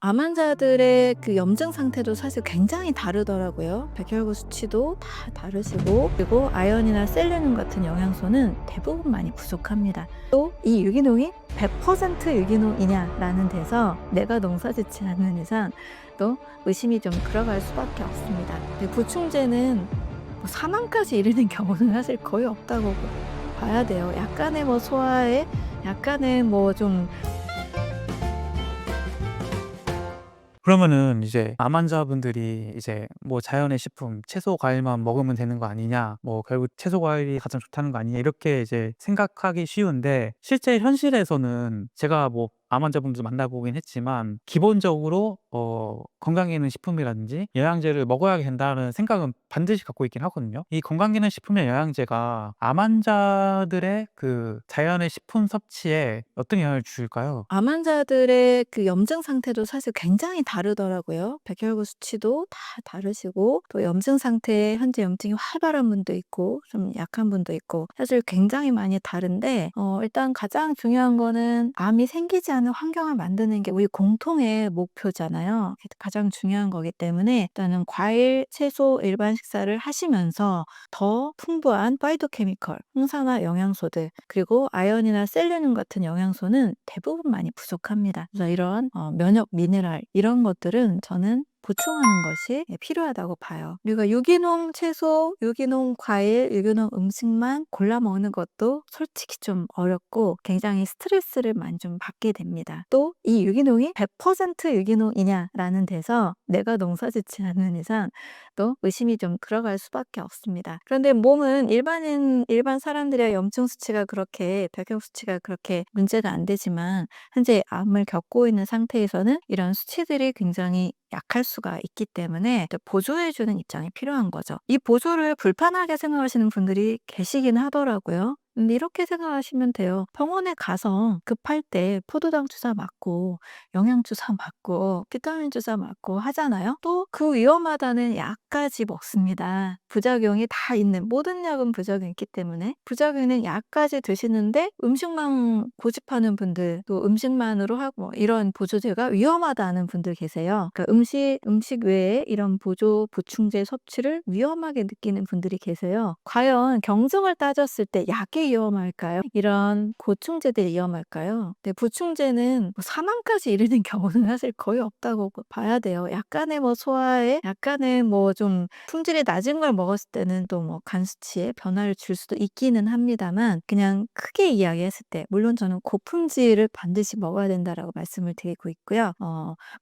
암 환자들의 그 염증 상태도 사실 굉장히 다르더라고요. 백혈구 수치도 다 다르시고, 그리고 아연이나 셀레늄 같은 영양소는 대부분 많이 부족합니다. 또 이 유기농이 100% 유기농이냐라는 데서 내가 농사짓지 않는 이상 또 의심이 좀 들어갈 수밖에 없습니다. 근데 보충제는 뭐 사망까지 이르는 경우는 사실 거의 없다고 봐야 돼요. 약간의 뭐 소화에 약간의 뭐좀 그러면은 이제 암 환자분들이 이제 뭐 자연의 식품, 채소, 과일만 먹으면 되는 거 아니냐, 뭐 결국 채소, 과일이 가장 좋다는 거 아니냐, 이렇게 이제 생각하기 쉬운데, 실제 현실에서는 제가 뭐 암 환자분들 만나보긴 했지만, 기본적으로 건강기능 식품이라든지 영양제를 먹어야 된다는 생각은 반드시 갖고 있긴 하거든요. 이 건강기능 식품의 영양제가 암 환자들의 그 자연의 식품 섭취에 어떤 영향을 줄까요? 암 환자들의 그 염증 상태도 사실 굉장히 다르더라고요. 백혈구 수치도 다 다르시고, 또 염증 상태에 현재 염증이 활발한 분도 있고 좀 약한 분도 있고 사실 굉장히 많이 다른데, 일단 가장 중요한 거는 암이 생기지 않는 환경을 만드는 게 우리 공통의 목표잖아요. 가장 중요한 거기 때문에 일단은 과일, 채소, 일반 식사를 하시면서 더 풍부한 파이토케미컬, 항산화 영양소들, 그리고 아연이나 셀레늄 같은 영양소는 대부분 많이 부족합니다. 그래서 이런 면역 미네랄 이런 것들은 저는 보충하는 것이 필요하다고 봐요. 우리가 유기농 채소, 유기농 과일, 유기농 음식만 골라 먹는 것도 솔직히 좀 어렵고 굉장히 스트레스를 많이 좀 받게 됩니다. 또 이 유기농이 100% 유기농이냐라는 데서 내가 농사짓지 않는 이상 또 의심이 좀 들어갈 수밖에 없습니다. 그런데 몸은 일반 사람들의 염증 수치가 그렇게 백혈 수치가 그렇게 문제가 안 되지만 현재 암을 겪고 있는 상태에서는 이런 수치들이 굉장히 약할 수가 있기 때문에 또 보조해 주는 입장이 필요한 거죠. 이 보조를 불편하게 생각하시는 분들이 계시긴 하더라고요. 근데 이렇게 생각하시면 돼요. 병원에 가서 급할 때 포도당 주사 맞고 영양 주사 맞고 비타민 주사 맞고 하잖아요. 또 그 위험하다는 약까지 먹습니다. 부작용이 다 있는, 모든 약은 부작용이 있기 때문에 부작용 있는 약까지 드시는데 음식만 고집하는 분들, 또 음식만으로 하고 뭐 이런 보조제가 위험하다는 분들 계세요. 그러니까 음식 외에 이런 보충제 섭취를 위험하게 느끼는 분들이 계세요. 과연 경증을 따졌을 때 약이 위험할까요? 이런 보충제들이 위험할까요? 근데 보충제는 뭐 사망까지 이르는 경우는 사실 거의 없다고 봐야 돼요. 약간의 뭐 소화에 약간의 뭐 좀 품질이 낮은 걸 먹었을 때는 또 뭐 간 수치에 변화를 줄 수도 있기는 합니다만, 그냥 크게 이야기했을 때 물론 저는 고품질을 반드시 먹어야 된다라고 말씀을 드리고 있고요.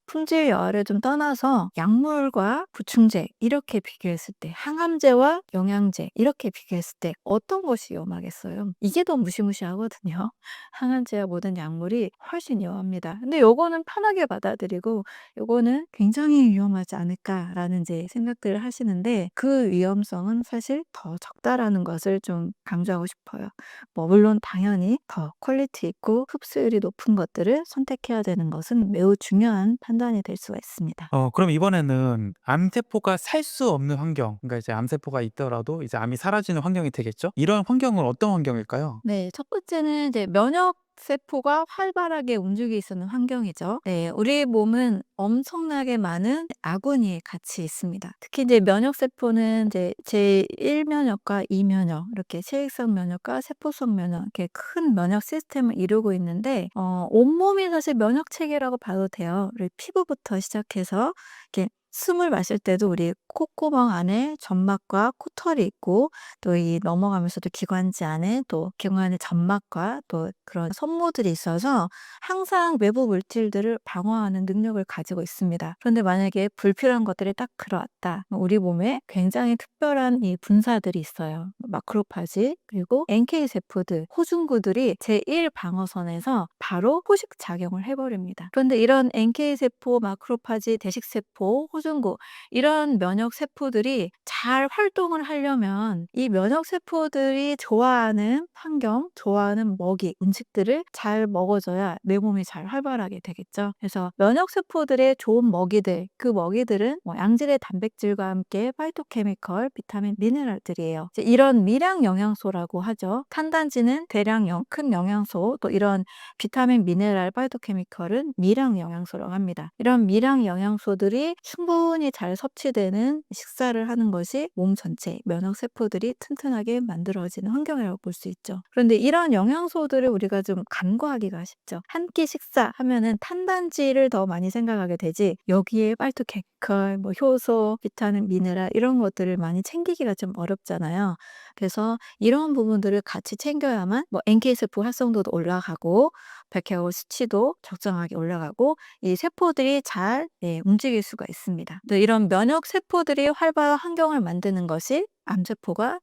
품질 여하를 좀 떠나서 약물과 보충제 이렇게 비교했을 때, 항암제와 영양제 이렇게 비교했을 때 어떤 것이 위험하겠어요? 이게 더 무시무시하거든요. 항암제와 모든 약물이 훨씬 위험합니다. 근데 요거는 편하게 받아들이고 요거는 굉장히 위험하지 않을까라는 이제 생각들을 하시는데, 그 위험성은 사실 더 적다라는 것을 좀 강조하고 싶어요. 뭐 물론 당연히 더 퀄리티 있고 흡수율이 높은 것들을 선택해야 되는 것은 매우 중요한 판단이 될 수가 있습니다. 그럼 이번에는 암세포가 살 수 없는 환경, 그러니까 이제 암세포가 있더라도 이제 암이 사라지는 환경이 되겠죠? 이런 환경은 어떤 환경일까요? 네. 첫 번째는 이제 면역 세포가 활발하게 움직이고 있는 환경이죠. 네. 우리 몸은 엄청나게 많은 아군이 같이 있습니다. 특히 이제 면역 세포는 이제 제1 면역과 2 면역, 이렇게 체액성 면역과 세포성 면역, 이렇게 큰 면역 시스템을 이루고 있는데, 온몸이 사실 면역 체계라고 봐도 돼요. 우리 피부부터 시작해서 이렇게 숨을 마실 때도 우리 콧구멍 안에 점막과 코털이 있고, 또 이 넘어가면서도 기관지 안에 또 기관의 점막과 또 그런 섬모들이 있어서 항상 외부 물질들을 방어하는 능력을 가지고 있습니다. 그런데 만약에 불필요한 것들이 딱 들어왔다. 우리 몸에 굉장히 특별한 이 분사들이 있어요. 마크로파지, 그리고 NK 세포들, 호중구들이 제1 방어선에서 바로 포식 작용을 해버립니다. 그런데 이런 NK 세포, 마크로파지, 대식 세포, 표준구 이런 면역 세포들이 잘 활동을 하려면 이 면역 세포들이 좋아하는 환경, 좋아하는 먹이, 음식들을 잘 먹어줘야 내 몸이 잘 활발하게 되겠죠. 그래서 면역 세포들의 좋은 먹이들, 그 먹이들은 양질의 단백질과 함께 파이토케미컬, 비타민, 미네랄들이에요. 이제 이런 미량 영양소라고 하죠. 탄단지는 대량형, 큰 영양소, 또 이런 비타민, 미네랄, 파이토케미컬은 미량 영양소라고 합니다. 이런 미량 영양소들이 충분히 잘 섭취되는 식사를 하는 것이 몸 전체 면역 세포들이 튼튼하게 만들어지는 환경이라고 볼 수 있죠. 그런데 이런 영양소들을 우리가 좀 간과하기가 쉽죠. 한 끼 식사 하면은 탄단지를 더 많이 생각하게 되지 여기에 파이토케미컬, 효소, 비타민, 미네랄 이런 것들을 많이 챙기기가 좀 어렵잖아요. 그래서 이런 부분들을 같이 챙겨야만 NK세포 활성도도 올라가고 백혈구 수치도 적정하게 올라가고 이 세포들이 잘 움직일 수가 있습니다. 또 이런 면역 세포들이 활발한 환경을 만드는 것이 암세포가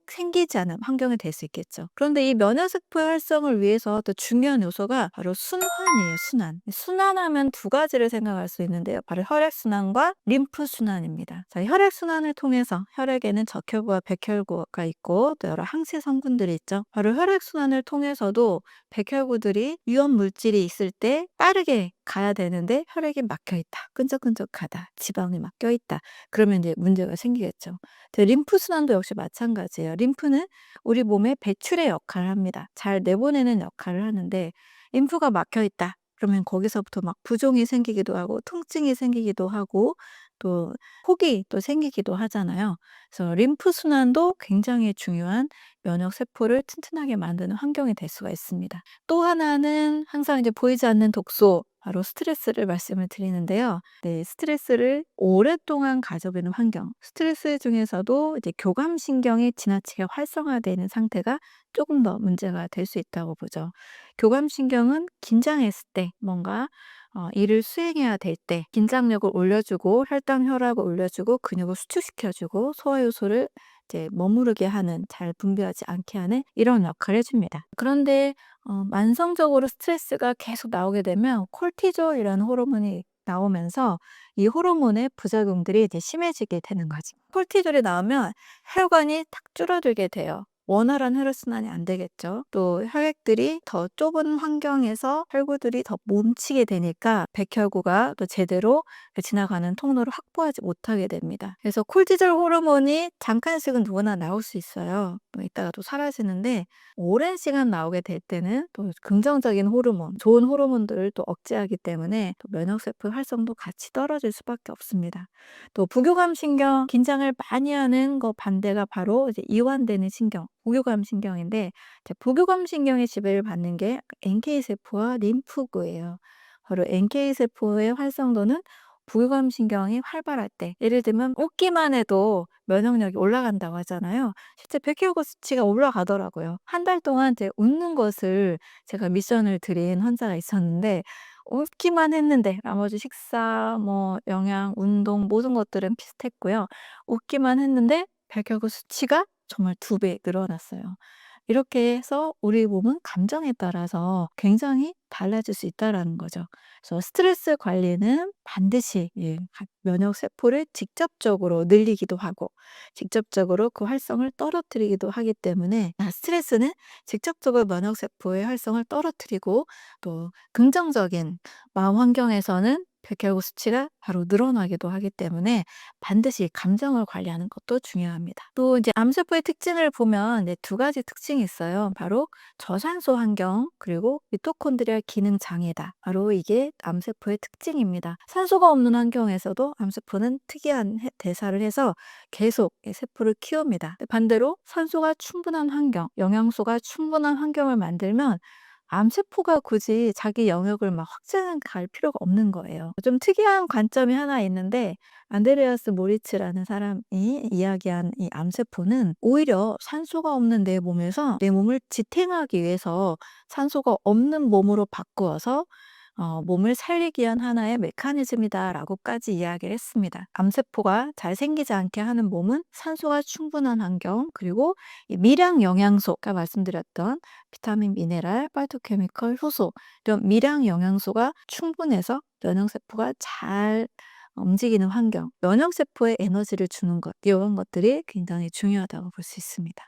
생기지 않은 환경이 될 수 있겠죠. 그런데 이 면역세포의 활성을 위해서 또 중요한 요소가 바로 순환이에요. 순환. 순환하면 두 가지를 생각할 수 있는데요. 바로 혈액순환과 림프순환입니다. 자, 혈액순환을 통해서 혈액에는 적혈구와 백혈구가 있고 또 여러 항체 성분들이 있죠. 바로 혈액순환을 통해서도 백혈구들이 위험 물질이 있을 때 빠르게 가야 되는데 혈액이 막혀 있다. 끈적끈적하다. 지방이 막혀 있다. 그러면 이제 문제가 생기겠죠. 림프순환도 역시 마찬가지예요. 림프는 우리 몸의 배출의 역할을 합니다. 잘 내보내는 역할을 하는데 림프가 막혀 있다. 그러면 거기서부터 막 부종이 생기기도 하고 통증이 생기기도 하고 또 혹이 또 생기기도 하잖아요. 그래서 림프순환도 굉장히 중요한 면역 세포를 튼튼하게 만드는 환경이 될 수가 있습니다. 또 하나는 항상 이제 보이지 않는 독소, 바로 스트레스를 말씀을 드리는데요. 네, 스트레스를 오랫동안 가져보는 환경. 스트레스 중에서도 이제 교감신경이 지나치게 활성화되는 상태가 조금 더 문제가 될 수 있다고 보죠. 교감신경은 긴장했을 때 뭔가 일을 수행해야 될 때 긴장력을 올려주고 혈당, 혈압을 올려주고 근육을 수축시켜주고 소화효소를 이제 머무르게 하는, 잘 분비하지 않게 하는 이런 역할을 해줍니다. 그런데 만성적으로 스트레스가 계속 나오게 되면 콜티졸이라는 호르몬이 나오면서 이 호르몬의 부작용들이 이제 심해지게 되는 거지. 콜티졸이 나오면 혈관이 탁 줄어들게 돼요. 원활한 혈액순환이 안 되겠죠. 또 혈액들이 더 좁은 환경에서 혈구들이 더 뭉치게 되니까 백혈구가 또 제대로 지나가는 통로를 확보하지 못하게 됩니다. 그래서 콜티졸 호르몬이 잠깐씩은 누구나 나올 수 있어요. 이따가 또 사라지는데 오랜 시간 나오게 될 때는 또 긍정적인 호르몬, 좋은 호르몬들을 또 억제하기 때문에 또 면역세포 활성도 같이 떨어질 수밖에 없습니다. 또 부교감 신경, 긴장을 많이 하는 거 반대가 바로 이제 이완되는 신경, 부교감 신경인데 부교감 신경의 지배를 받는 게 NK세포와 림프구예요. 바로 NK세포의 활성도는 부교감 신경이 활발할 때, 예를 들면 웃기만 해도 면역력이 올라간다고 하잖아요. 실제 백혈구 수치가 올라가더라고요. 한 달 동안 웃는 것을 제가 미션을 드린 환자가 있었는데 웃기만 했는데 나머지 식사, 영양, 운동 모든 것들은 비슷했고요. 웃기만 했는데 백혈구 수치가 정말 2배 늘어났어요. 이렇게 해서 우리 몸은 감정에 따라서 굉장히 달라질 수 있다라는 거죠. 그래서 스트레스 관리는 반드시 면역 세포를 직접적으로 늘리기도 하고 직접적으로 그 활성을 떨어뜨리기도 하기 때문에 스트레스는 직접적으로 면역 세포의 활성을 떨어뜨리고 또 긍정적인 마음 환경에서는 백혈구 수치가 바로 늘어나기도 하기 때문에 반드시 감정을 관리하는 것도 중요합니다. 또 이제 암세포의 특징을 보면 두 가지 특징이 있어요. 바로 저산소 환경 그리고 미토콘드리아 기능 장애다. 바로 이게 암세포의 특징입니다. 산소가 없는 환경에서도 암세포는 특이한 대사를 해서 계속 세포를 키웁니다. 반대로 산소가 충분한 환경, 영양소가 충분한 환경을 만들면 암세포가 굳이 자기 영역을 막 확장할 필요가 없는 거예요. 좀 특이한 관점이 하나 있는데 안드레아스 모리츠라는 사람이 이야기한 이 암세포는 오히려 산소가 없는 내 몸에서 내 몸을 지탱하기 위해서 산소가 없는 몸으로 바꾸어서 몸을 살리기 위한 하나의 메커니즘이다라고까지 이야기를 했습니다. 암세포가 잘 생기지 않게 하는 몸은 산소가 충분한 환경 그리고 이 미량 영양소가 말씀드렸던 비타민, 미네랄, 파이토케미컬, 효소 이런 미량 영양소가 충분해서 면역세포가 잘 움직이는 환경, 면역세포에 에너지를 주는 것, 이런 것들이 굉장히 중요하다고 볼 수 있습니다.